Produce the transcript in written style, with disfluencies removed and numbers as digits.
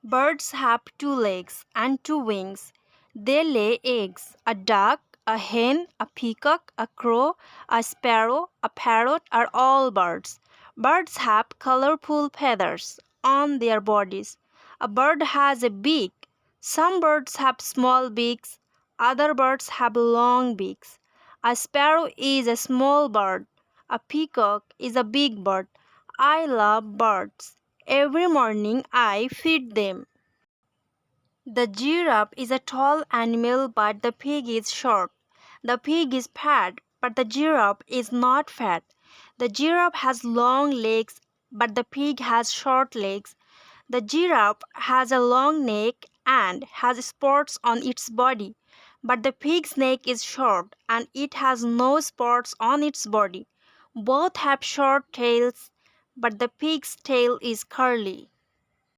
Birds have two legs and two wings. They lay eggs. A duck, a hen, a peacock, a crow, a sparrow, a parrot are all birds. Birds have colorful feathers on their bodies. A bird has a beak. Some birds have small beaks. Other birds have long beaks. A sparrow is a small bird. A peacock is a big bird. I love birds. Every morning I feed them. The giraffe is a tall animal but the pig is short. The pig is fat but the giraffe is not fat. The giraffe has long legs but the pig has short legs. The giraffe has a long neck and has spots on its body, but the pig's neck is short and it has no spots on its body. Both have short tails, but the pig's tail is curly.